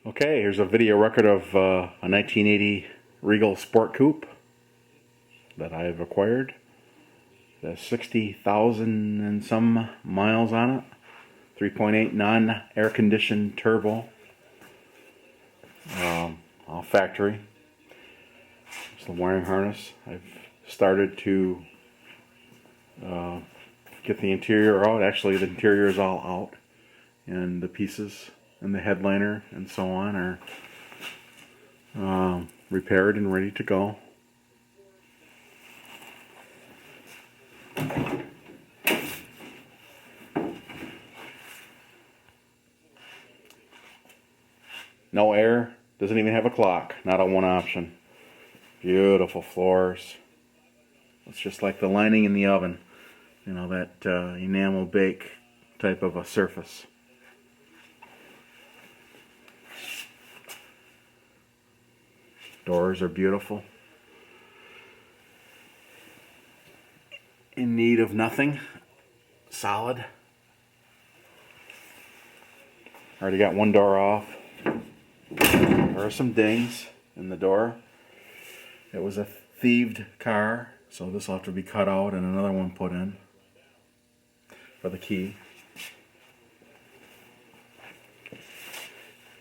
Okay, here's a video record of a 1980 Regal Sport Coupe that I've acquired. It has 60,000 and some miles on it. 3.8 non-air conditioned turbo. All factory. It's the wiring harness. I've started to get the interior out. Actually, the interior is all out, and the pieces and the headliner and so on are repaired and ready to go. No air, doesn't even have a clock, not a one option. Beautiful floors. It's just like the lining in the oven, you know, that enamel bake type of a surface. Doors are beautiful. In need of nothing. Solid. Already got one door off. There are some dings in the door. It was a thieved car, so this will have to be cut out and another one put in for the key.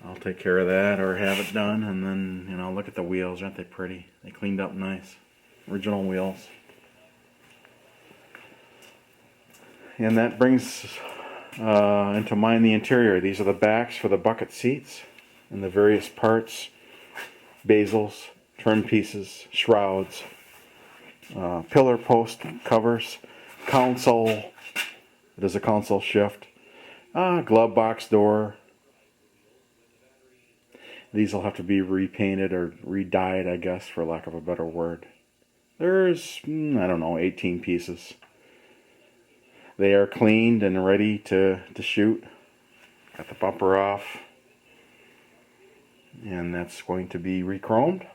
I'll take care of that or have it done, and then, you know, look at the wheels. Aren't they pretty? They cleaned up nice. Original wheels. And that brings into mind the interior. These are the backs for the bucket seats and the various parts, bezels, turn pieces, shrouds, pillar post covers, console. It is a console shift, glove box door. These will have to be repainted or re-dyed, I guess, for lack of a better word. There's, I don't know, 18 pieces. They are cleaned and ready to shoot. Got the bumper off. And that's going to be re-chromed.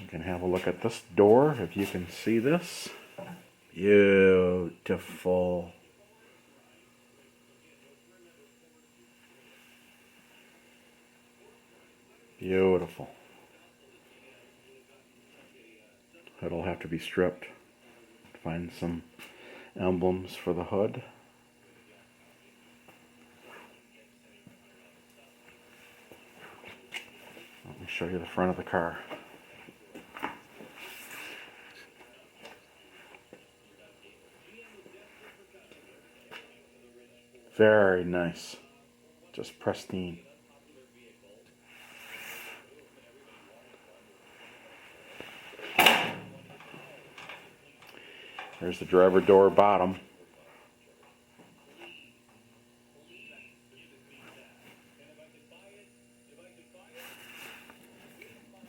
You can have a look at this door if you can see this. Beautiful. Beautiful. It'll have to be stripped. Find some emblems for the hood. Let me show you the front of the car. Very nice. Just pristine. There's the driver door bottom.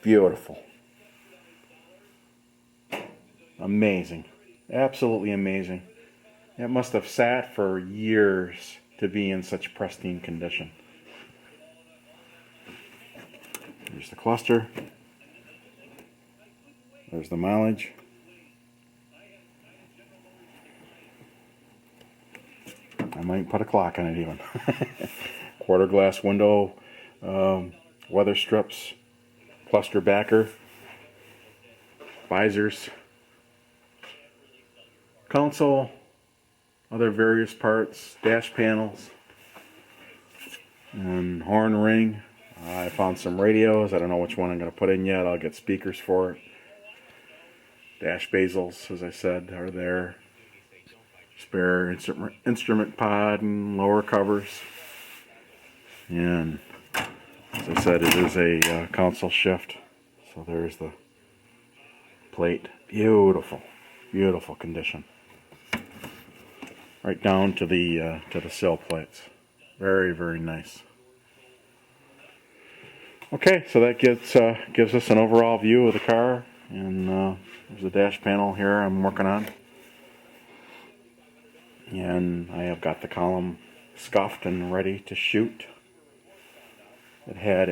Beautiful. Amazing. Absolutely amazing. It must have sat for years to be in such pristine condition. There's the cluster. There's the mileage. I might put a clock on it even. Quarter glass window, weather strips, cluster backer, visors, console, other various parts, dash panels, and horn ring. I found some radios. I don't know which one I'm going to put in yet. I'll get speakers for it. Dash bezels, as I said, are there. Spare instrument pod and lower covers. And as I said, it is a console shift. So there's the plate. Beautiful, beautiful condition. Right down to the sill plates. Very, very nice. Okay, so that gives us an overall view of the car. And there's the dash panel here I'm working on. And I have got the column scuffed and ready to shoot. It had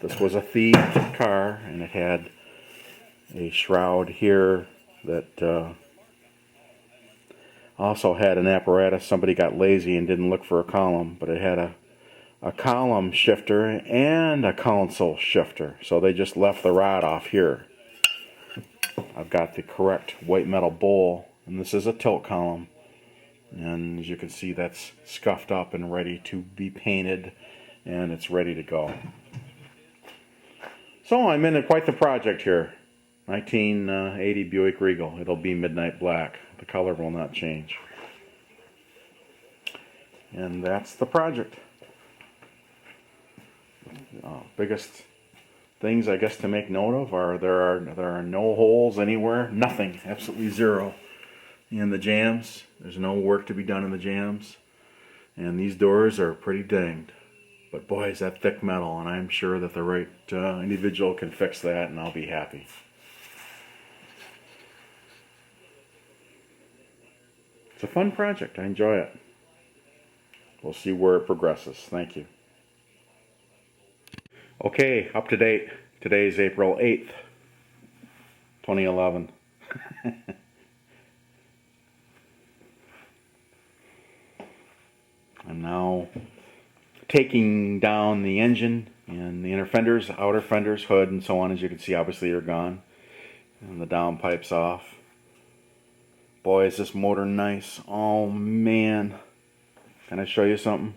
this was a thieved car, and it had a shroud here that also had an apparatus. Somebody got lazy and didn't look for a column, but it had a column shifter and a console shifter. So they just left the rod off here. I've got the correct white metal bowl, and this is a tilt column. And as you can see, that's scuffed up and ready to be painted, and it's ready to go. So I'm in quite the project here. 1980 Buick Regal. It'll be midnight black. The color will not change. And that's the project. Biggest things I guess to make note of are there are no holes anywhere. Nothing. Absolutely zero. In the jambs, there's no work to be done in the jambs, and these doors are pretty dinged, but boy is that thick metal, and I'm sure that the right individual can fix that, and I'll be happy. It's a fun project. I enjoy it. We'll see where it progresses. Thank you. Okay, up to date. Today's April 8th, 2011. I'm now taking down the engine and the inner fenders, outer fenders, hood, and so on. As you can see, obviously they're gone. And the downpipe's off. Boy, is this motor nice. Oh, man. Can I show you something?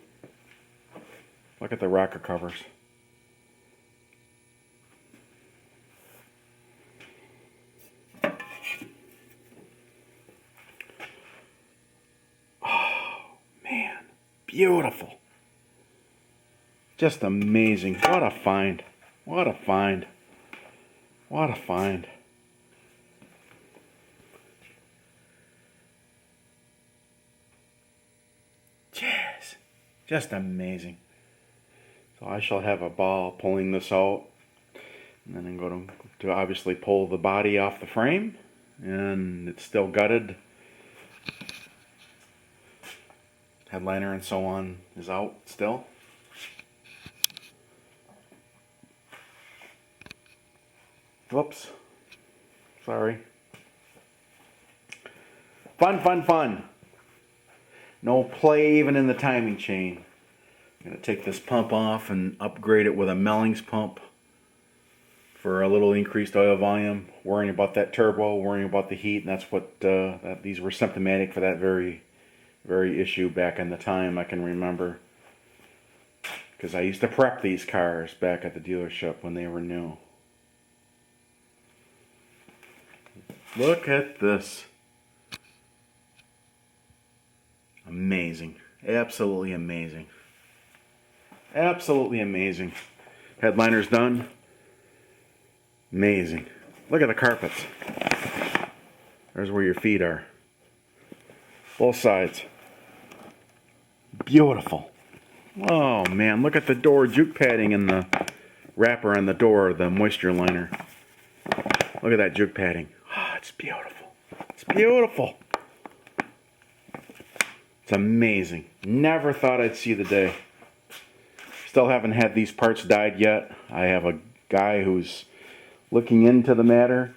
Look at the rocker covers. Beautiful. Just amazing. What a find. What a find. What a find. Jeez. Just amazing. So I shall have a ball pulling this out. And then I'm going to obviously pull the body off the frame. And it's still gutted. Headliner and so on is out still. Whoops. Sorry. Fun, fun, fun. No play even in the timing chain. I'm going to take this pump off and upgrade it with a Mellings pump for a little increased oil volume. Worrying about that turbo, worrying about the heat, and that's what these were symptomatic for that very issue back in the time I can remember, because I used to prep these cars back at the dealership when they were new. Look at this. Amazing. Absolutely amazing. Absolutely amazing. Headliner's done. Amazing. Look at the carpets. There's where your feet are. Both sides. Beautiful. Oh man, look at the door juke padding and the wrapper on the door, the moisture liner. Look at that juke padding. Oh, it's beautiful. It's beautiful. It's amazing. Never thought I'd see the day. Still haven't had these parts dyed yet. I have a guy who's looking into the matter.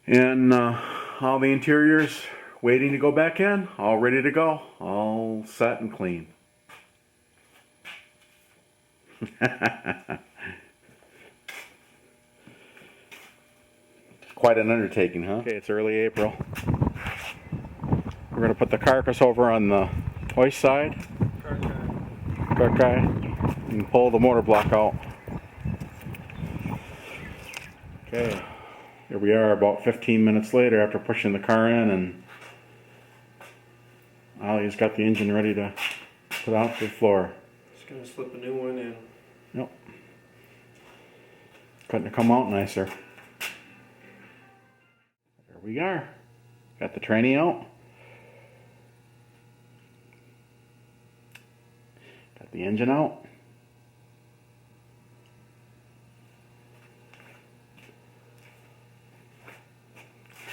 And all the interiors waiting to go back in, all ready to go, all set and clean. Quite an undertaking, huh? Okay, it's early April. We're going to put the carcass over on the hoist side. Cart guy. And pull the motor block out. Okay, here we are about 15 minutes later after pushing the car in, and Ollie's got the engine ready to put out to the floor. Just going to slip a new one in. Yep. Couldn't have come out nicer. There we are. Got the tranny out. Got the engine out.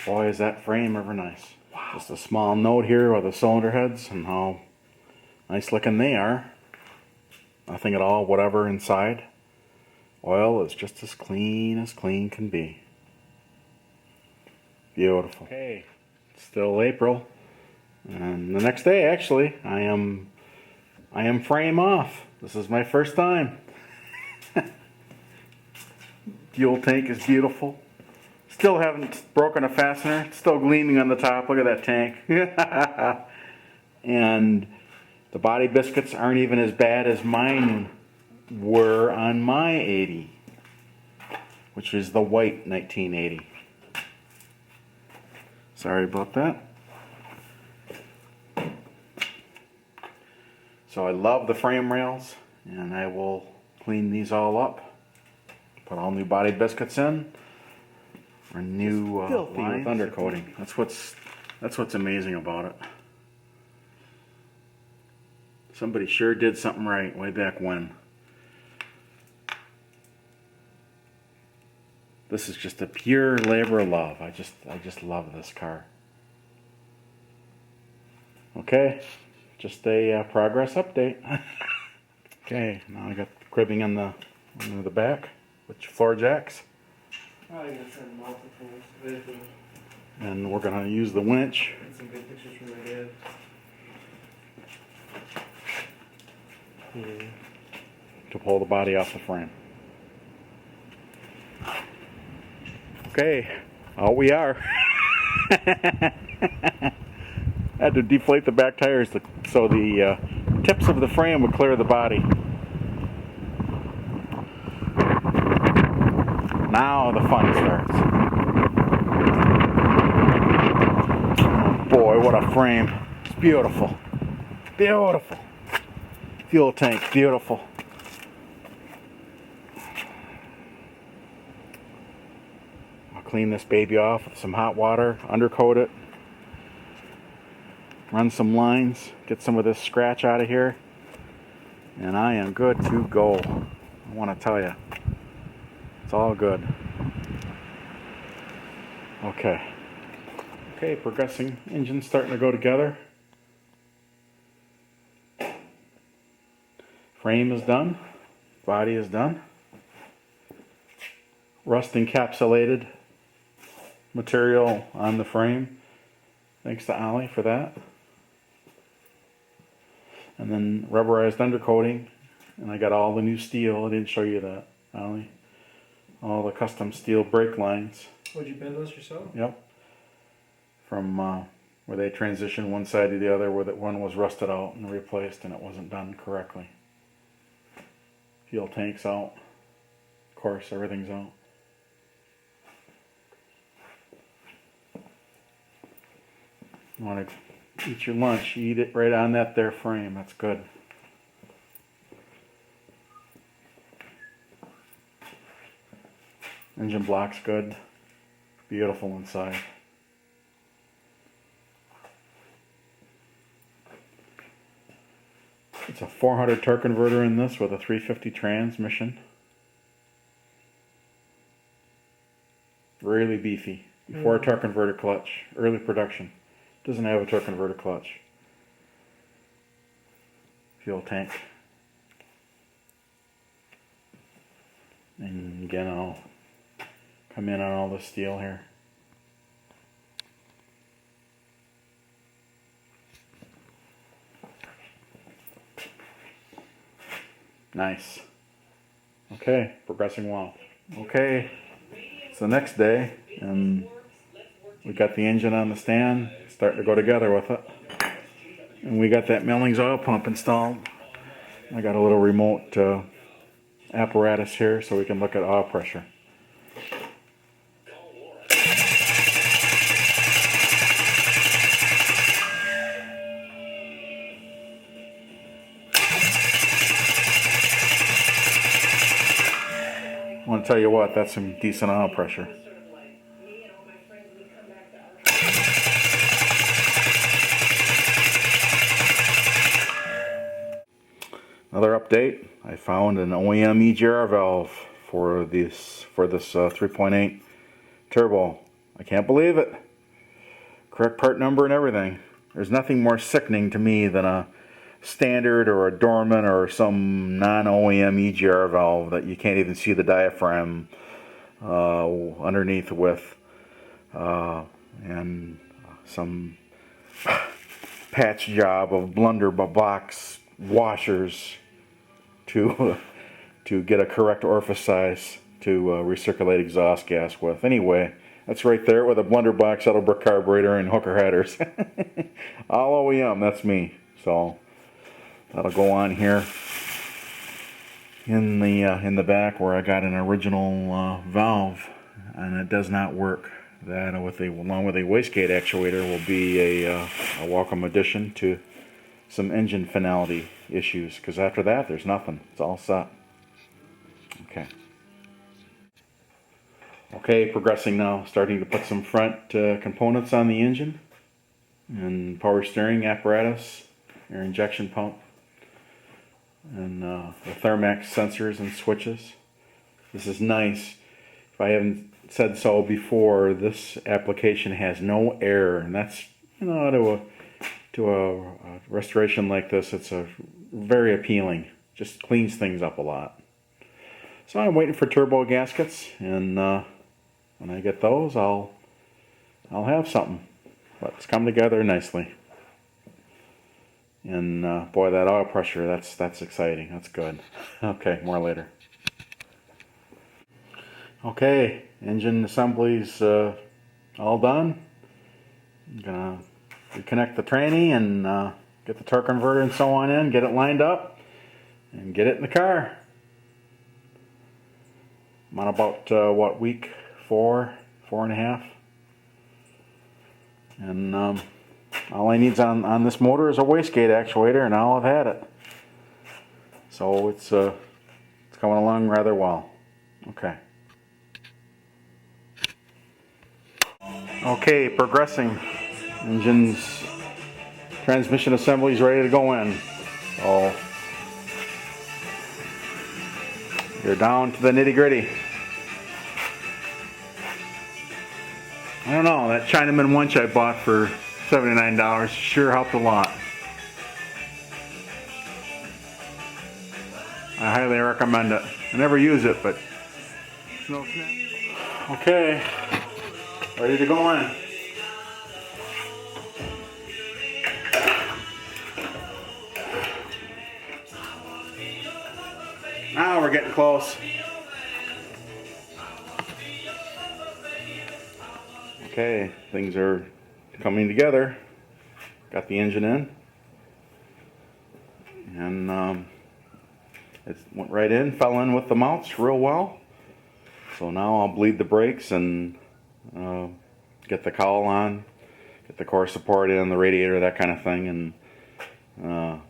Boy, is that frame ever nice. Wow. Just a small note here with the cylinder heads and how nice looking they are. Nothing at all, whatever inside. Oil is just as clean can be. Beautiful. Okay, it's still April, and the next day actually, I am frame off. This is my first time. Fuel tank is beautiful. Still haven't broken a fastener. It's still gleaming on the top. Look at that tank. And the body biscuits aren't even as bad as mine were on my 80, which is the white 1980. Sorry about that. So I love the frame rails, and I will clean these all up, put all new body biscuits in, or new lines with undercoating. That's what's amazing about it. Somebody sure did something right way back when. This is just a pure labor of love. I just love this car. Okay, just a progress update. Okay, now I got the cribbing on the back with your floor jacks. Probably gonna send multiples with them. And we're gonna use the winch And some good pictures from my dad. to pull the body off the frame. Okay, out we are. I had to deflate the back tires so the tips of the frame would clear the body. Now the fun starts. Oh boy, what a frame. It's beautiful. Beautiful. Fuel tank, beautiful. I'll clean this baby off with some hot water, undercoat it, run some lines, get some of this scratch out of here, and I am good to go. I want to tell you, it's all good. Okay, progressing engine starting to go together. Frame is done, body is done. Rust encapsulated material on the frame. Thanks to Ollie for that. And then rubberized undercoating, and I got all the new steel. I didn't show you that, Ollie. All the custom steel brake lines. Would you bend those yourself? Yep. From where they transitioned one side to the other, where that one was rusted out and replaced, and it wasn't done correctly. Fuel tank's out. Of course, everything's out. You want to eat your lunch, you eat it right on that there frame. That's good. Engine block's good. Beautiful inside. It's a 400 torque converter in this with a 350 transmission. Really beefy. Before a torque converter clutch. Early production. Doesn't have a torque converter clutch. Fuel tank. And again, I'll come in on all the steel here. Nice. Okay, progressing well. Okay, it's the next day, and we got the engine on the stand, starting to go together with it. And we got that Millings oil pump installed. I got a little remote apparatus here so we can look at oil pressure. I want to tell you what, that's some decent oil pressure. Another update, I found an Oem Egr Valve for this 3.8 turbo. I can't believe it. Correct part number and everything. There's nothing more sickening to me than a standard or a dormant or some non-OEM Egr valve that you can't even see the diaphragm underneath with. and some patch job of blunderbox washers to to get a correct orifice size to recirculate exhaust gas with. Anyway, that's right there with a blunderbox, Edelbrook carburetor, and hooker headers. All OEM, that's me. So that'll go on here in the back where I got an original valve, and it does not work. That, along with a wastegate actuator, will be a welcome addition to some engine finality issues, because after that there's nothing. It's all set. Okay, progressing now, starting to put some front components on the engine, and power steering apparatus, air injection pump, and the Thermax sensors and switches. This is nice. If I haven't said so before, this application has no air, and that's, to a restoration like this, it's a very appealing. Just cleans things up a lot. So I'm waiting for turbo gaskets, and when I get those, I'll have something. But it's come together nicely. And boy, that oil pressure, that's exciting. That's good. Okay, more later. Okay, engine assembly's all done. I'm gonna reconnect the tranny and get the torque converter and so on in, get it lined up, and get it in the car. I'm on about week 4.5, and all I need on this motor is a wastegate actuator, and I'll have had it. So it's coming along rather well. Okay, progressing. Engine's transmission assembly is ready to go in. So you're down to the nitty-gritty. I don't know, that Chinaman winch I bought for $79 sure helped a lot. I highly recommend it. I never use it, but no snap. Okay, ready to go in. Now we're getting close. Okay, things are coming together. Got the engine in, and it went right in, fell in with the mounts real well. So now I'll bleed the brakes and get the cowl on, get the core support in, the radiator, that kind of thing, and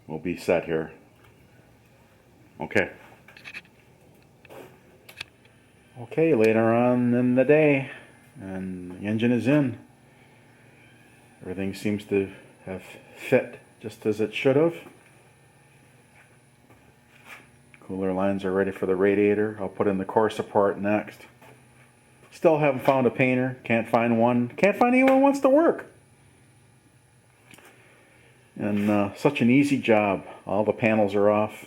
we'll be set here. Okay, later on in the day, and the engine is in. Everything seems to have fit just as it should have. Cooler lines are ready for the radiator. I'll put in the core support next. Still haven't found a painter. Can't find one. Can't find anyone who wants to work. And such an easy job. All the panels are off.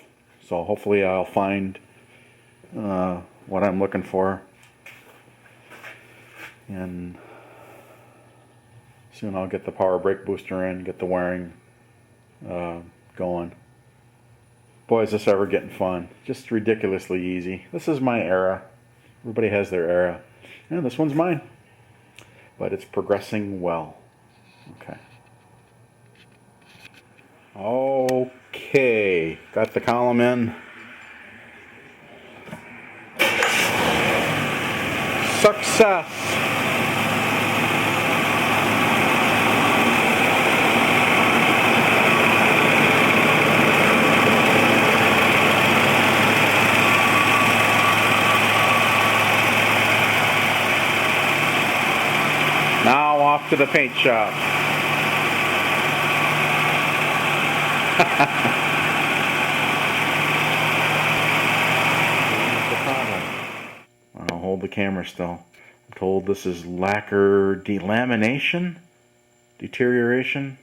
So hopefully I'll find what I'm looking for. And soon I'll get the power brake booster in, get the wiring going. Boy, is this ever getting fun. Just ridiculously easy. This is my era. Everybody has their era. And this one's mine. But it's progressing well. Okay. Got the column in. Success! Now off to the paint shop. I'll hold the camera still. I'm told this is lacquer delamination, deterioration.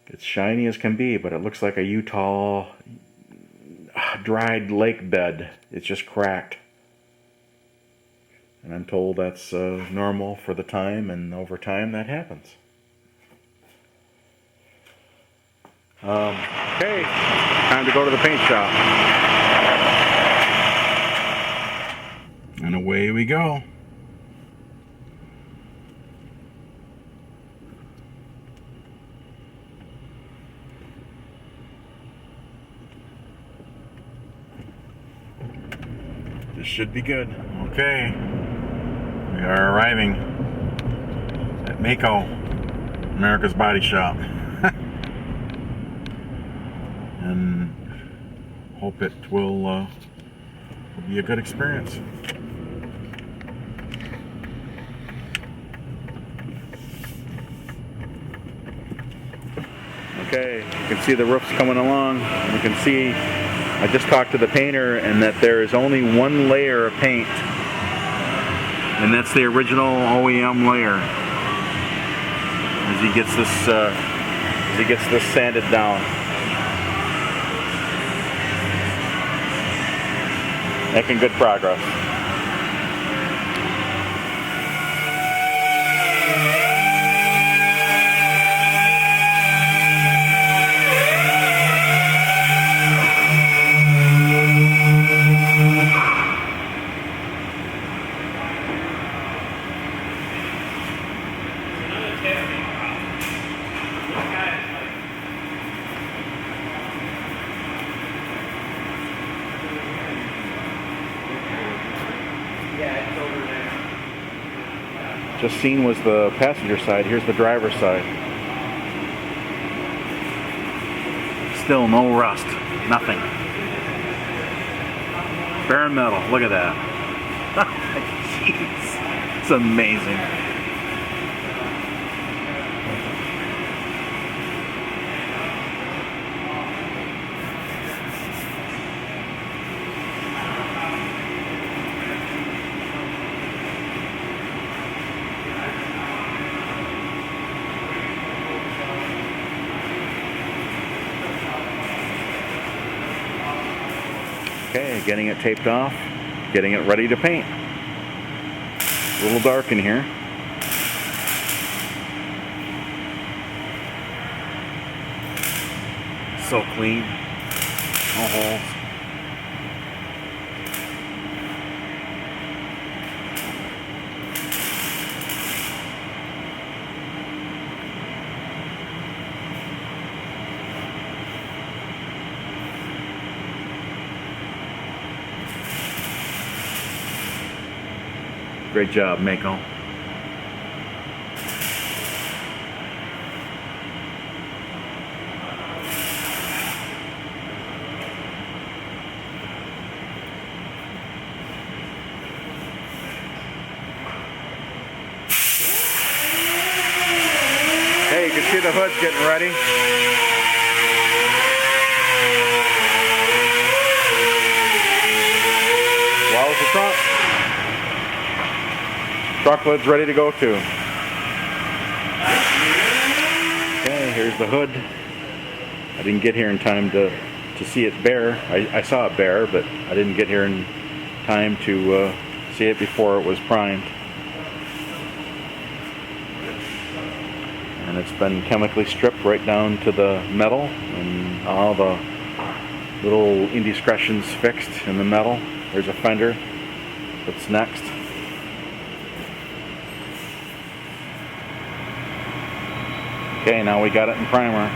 It's shiny as can be, but it looks like a Utah dried lake bed. It's just cracked. And I'm told that's normal for the time, and over time that happens. Okay, time to go to the paint shop. And away we go. This should be good. Okay, we are arriving at Mako, America's Body Shop. And hope it will be a good experience. Okay, you can see the roof's coming along. You can see I just talked to the painter, and that there is only one layer of paint, and that's the original OEM layer. As he gets this sanded down. Making good progress. Just seen was the passenger side. Here's the driver's side. Still no rust. Nothing. Bare metal. Look at that. Jeez. It's amazing. Okay, getting it taped off, getting it ready to paint. A little dark in here. So clean, no holes. Great job, Mako. Hey, you can see the hood's getting ready. Well, it's the front. Truck lid's ready to go too. Okay, here's the hood. I didn't get here in time to see it bare. I saw it bare, but I didn't get here in time to see it before it was primed. And it's been chemically stripped right down to the metal, and all the little indiscretions fixed in the metal. There's a fender. What's next? Okay, now we got it in primer.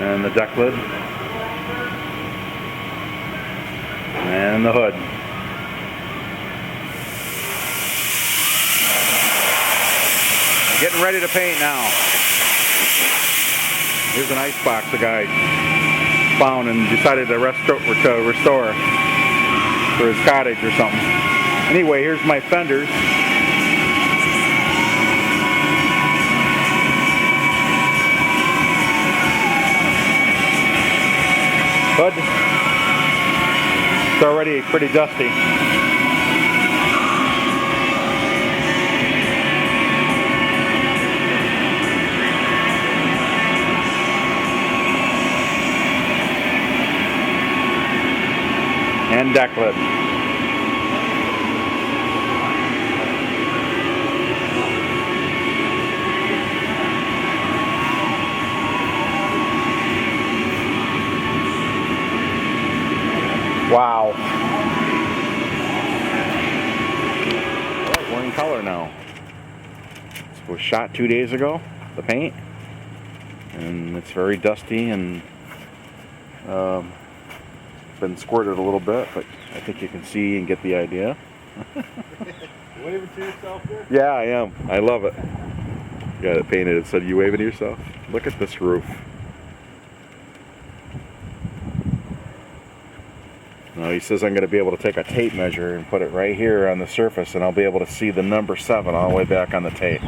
And the deck lid. And the hood. Getting ready to paint now. Here's an ice box the guy found and decided to restore. for his cottage or something. Anyway, here's my fenders. Hood. It's already pretty dusty. And deck lid. Wow. Alright, we're in color now. This was shot 2 days ago, the paint. And it's very dusty and been squirted a little bit, but I think you can see and get the idea. Waving to yourself there? Yeah, I am. I love it. Got it painted. It said, "You waving to yourself?" Look at this roof. Now he says I'm going to be able to take a tape measure and put it right here on the surface, and I'll be able to see the number 7 all the way back on the tape.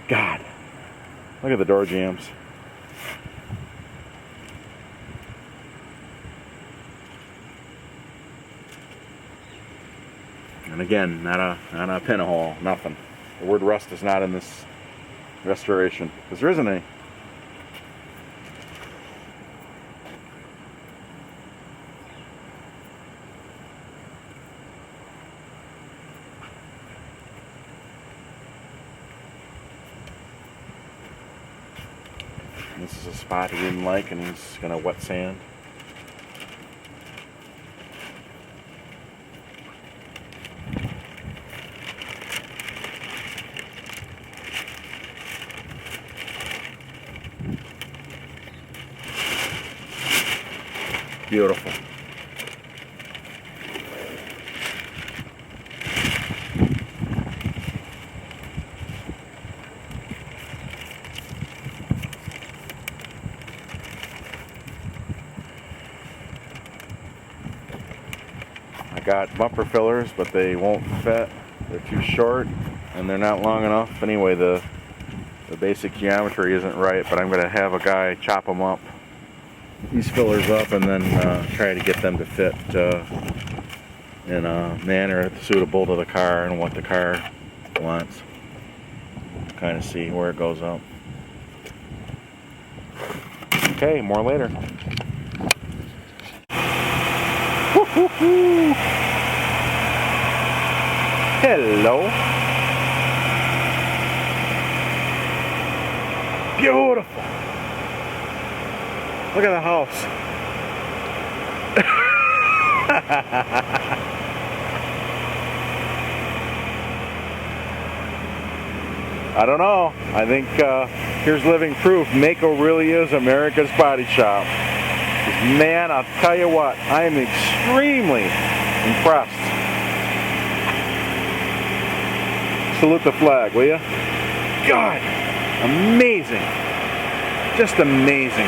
God, look at the door jambs. And again, not a pinhole, nothing. The word rust is not in this restoration, because there isn't any. This is a spot he didn't like, and he's going to wet sand. Beautiful. I got bumper fillers, but they won't fit. They're too short, and they're not long enough. Anyway, the basic geometry isn't right, but I'm going to have a guy chop them up, these fillers up, and then try to get them to fit in a manner suitable to the car and what the car wants. Kind of see where it goes up. Okay, more later. Woo-hoo-hoo. Hello. Beautiful. Look at the house. I don't know. I think here's living proof. Mako really is America's body shop. Man, I'll tell you what, I am extremely impressed. Salute the flag, will you? God, amazing. Just amazing.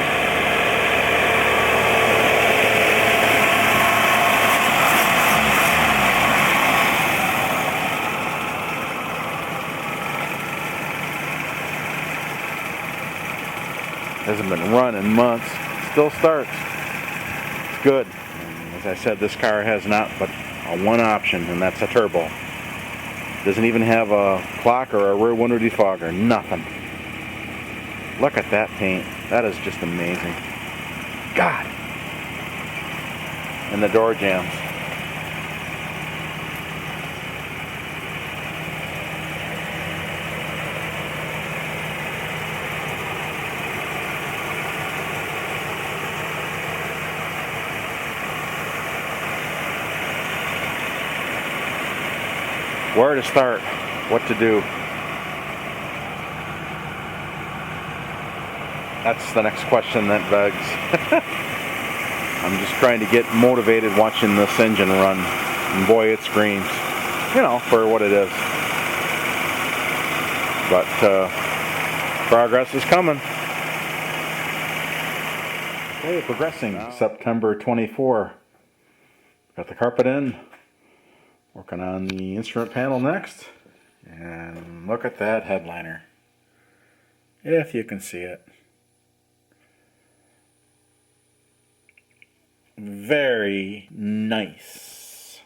Hasn't been run in months. Still starts. It's good. And as I said, this car has not but one option, and that's a turbo. Doesn't even have a clock or a rear window defogger. Nothing. Look at that paint. That is just amazing. God. And the door jambs. Where to start, what to do. That's the next question that begs. I'm just trying to get motivated watching this engine run, and boy, it screams, you know, for what it is. But progress is coming. Okay, progressing. September 24. Got the carpet in. Working on the instrument panel next. And look at that headliner. If you can see it. Very nice.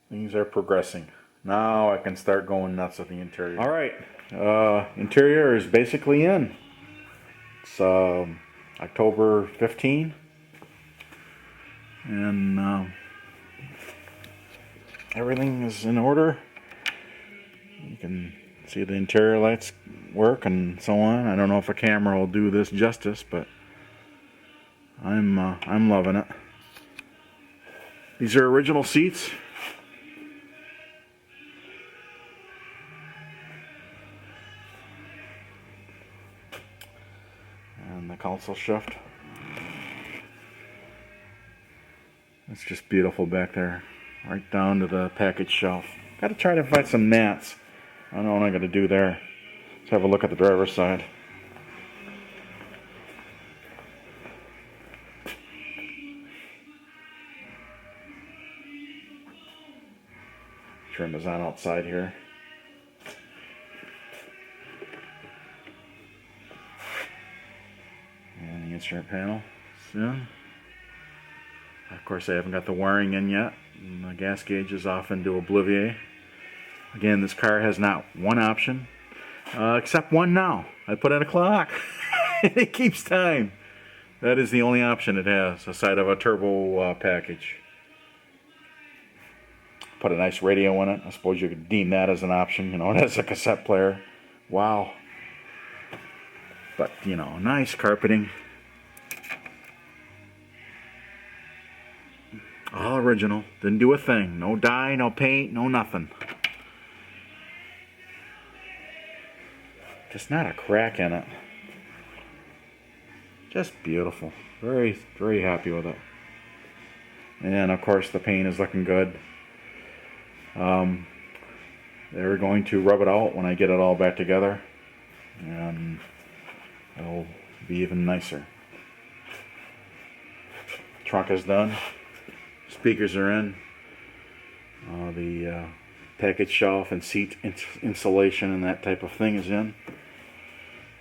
Things are progressing. Now I can start going nuts with the interior. Alright, interior is basically in. It's October 15. And everything is in order. You can see the interior lights work and so on. I don't know if a camera will do this justice, but I'm loving it. These are original seats. And the console shift. It's just beautiful back there. Right down to the package shelf. Got to try to find some mats. I don't know what I'm going to do there. Let's have a look at the driver's side. Trim is on outside here. And the instrument panel is in. Of course, I haven't got the wiring in yet. And the gas gauge is off into oblivion. Again, this car has not one option, except one now. I put in a clock. It keeps time. That is the only option it has, aside of a turbo package. Put a nice radio in it. I suppose you could deem that as an option. You know, it has a cassette player. Wow. But, you know, nice carpeting. All original. Didn't do a thing. No dye, no paint, no nothing. Just not a crack in it. Just beautiful. Very, very happy with it. And of course the paint is looking good. They're going to rub it out when I get it all back together. And it'll be even nicer. Trunk is done. Speakers are in. The package shelf and seat insulation and that type of thing is in.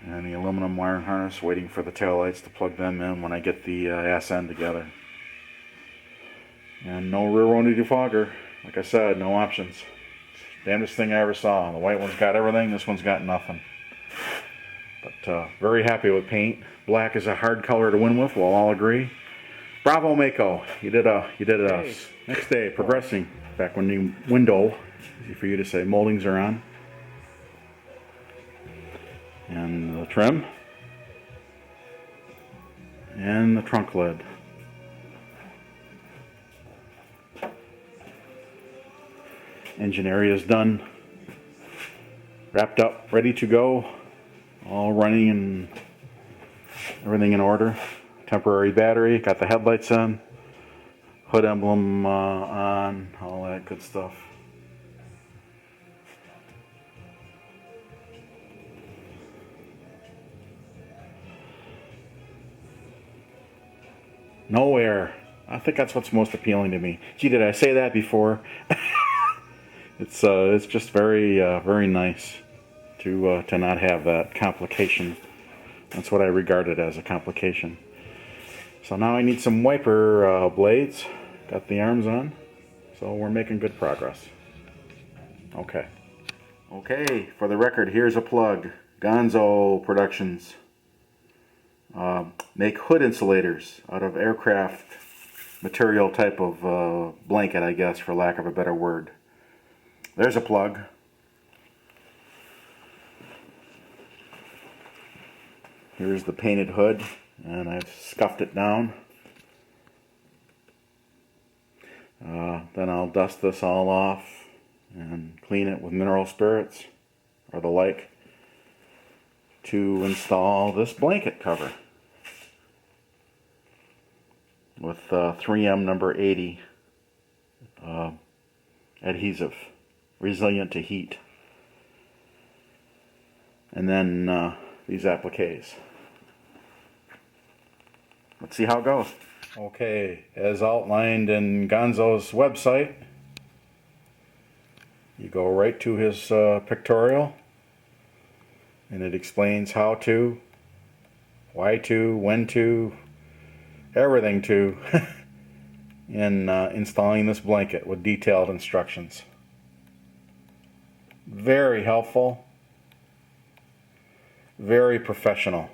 And the aluminum wiring harness, waiting for the taillights to plug them in when I get the ass end together. And no rear window defogger. Like I said, no options. Damnedest thing I ever saw. The white one's got everything, this one's got nothing. But very happy with paint. Black is a hard color to win with, we'll all agree. Bravo, Mako. You did a next day, progressing. Back when the window, easy for you to say, moldings are on. And the trim. And the trunk lid. Engine area is done. Wrapped up, ready to go. All running and everything in order. Temporary battery, got the headlights on. Hood emblem on, all that good stuff. No air. I think that's what's most appealing to me. Gee, did I say that before? It's just very very nice to not have that complication. That's what I regard it as, a complication. So now I need some wiper blades. Got the arms on, so we're making good progress. Okay. Okay, for the record, here's a plug. Gonzo Productions. Make hood insulators out of aircraft material type of blanket, I guess, for lack of a better word. There's a plug. Here's the painted hood, and I've scuffed it down. Then I'll dust this all off and clean it with mineral spirits or the like to install this blanket cover with 3M number 80 adhesive, resilient to heat. And then these appliques. Let's see how it goes. Okay, as outlined in Gonzo's website, you go right to his pictorial, and it explains how to, why to, when to, everything to in installing this blanket with detailed instructions. Very helpful, very professional.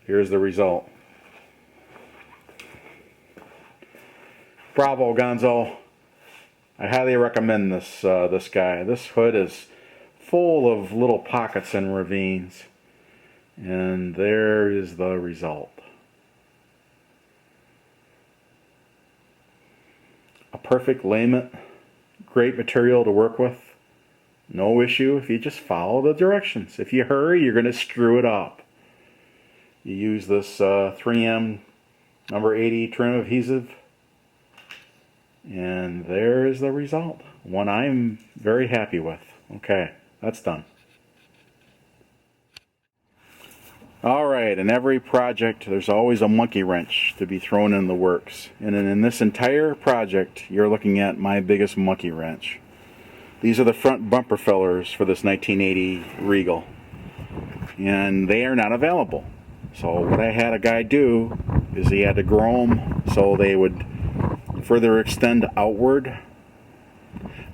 Here's the result. Bravo, Gonzo. I highly recommend this this guy. This hood is full of little pockets and ravines, and there is the result. A perfect layment, great material to work with. No issue if you just follow the directions. If you hurry, you're going to screw it up. You use this 3M number 80 trim adhesive, and there is the result. One I'm very happy with. Okay, that's done. Alright, in every project there's always a monkey wrench to be thrown in the works. And in this entire project, you're looking at my biggest monkey wrench. These are the front bumper fillers for this 1980 Regal, and they are not available. So what I had a guy do is he had to grow them so they would further extend outward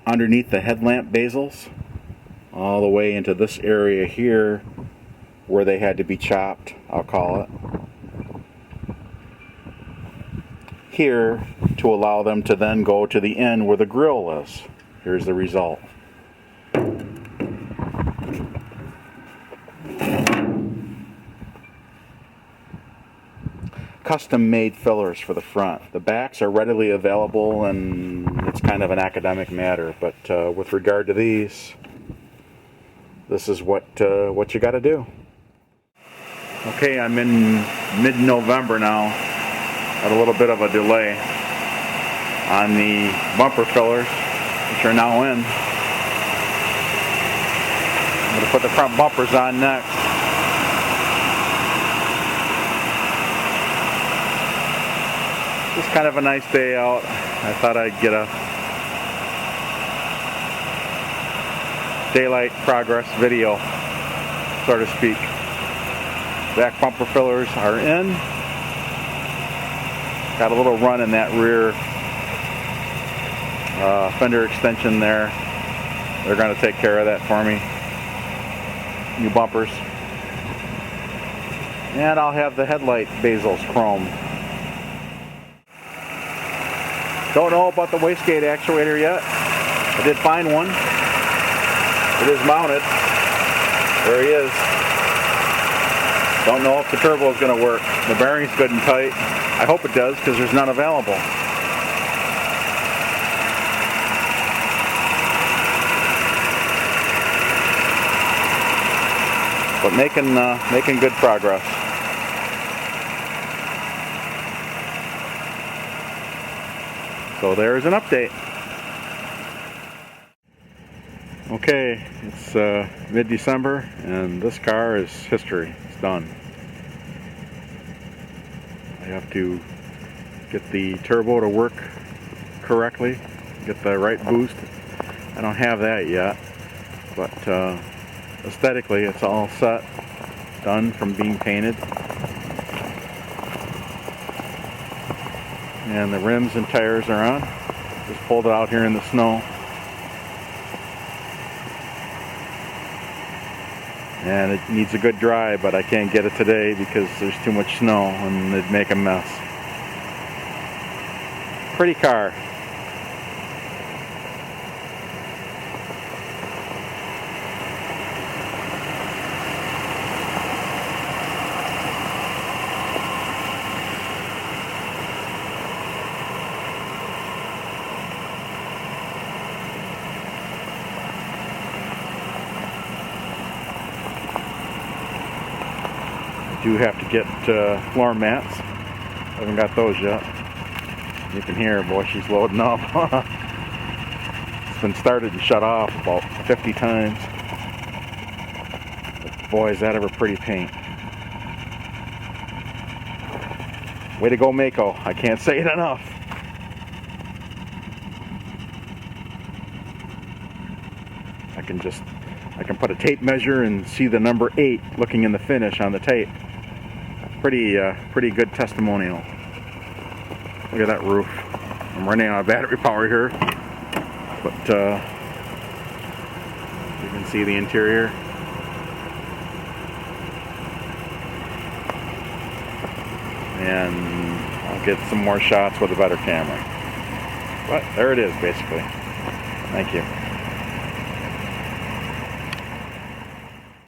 underneath the headlamp bezels all the way into this area here where they had to be chopped, I'll call it, here, to allow them to then go to the end where the grill is. Here's the result. Custom made fillers for the front. The backs are readily available, and it's kind of an academic matter, but with regard to these, this is what you got to do. Okay, I'm in mid-November now. Had a little bit of a delay on the bumper fillers, which are now in. I'm going to put the front bumpers on next. It's kind of a nice day out. I thought I'd get a daylight progress video, so to speak. Back bumper fillers are in. Got a little run in that rear fender extension there. They're going to take care of that for me. New bumpers. And I'll have the headlight bezels chromed. Don't know about the wastegate actuator yet. I did find one. It is mounted. There he is. Don't know if the turbo is going to work. The bearing's good and tight. I hope it does, because there's none available. But making good progress. So there's an update. Okay, it's mid-December, and this car is history. It's done. I have to get the turbo to work correctly, get the right boost. I don't have that yet, but aesthetically it's all set, done from being painted. And the rims and tires are on. Just pulled it out here in the snow. And it needs a good dry, but I can't get it today because there's too much snow and it'd make a mess. Pretty car. Do have to get floor mats. Haven't got those yet. You can hear, boy, she's loading up. It's been started and shut off about 50 times. But boy, is that ever pretty paint. Way to go, Mako. I can't say it enough. I can put a tape measure and see the number 8 looking in the finish on the tape. Pretty good testimonial. Look at that roof. I'm running out of battery power here, but you can see the interior. And I'll get some more shots with a better camera. But there it is, basically. Thank you.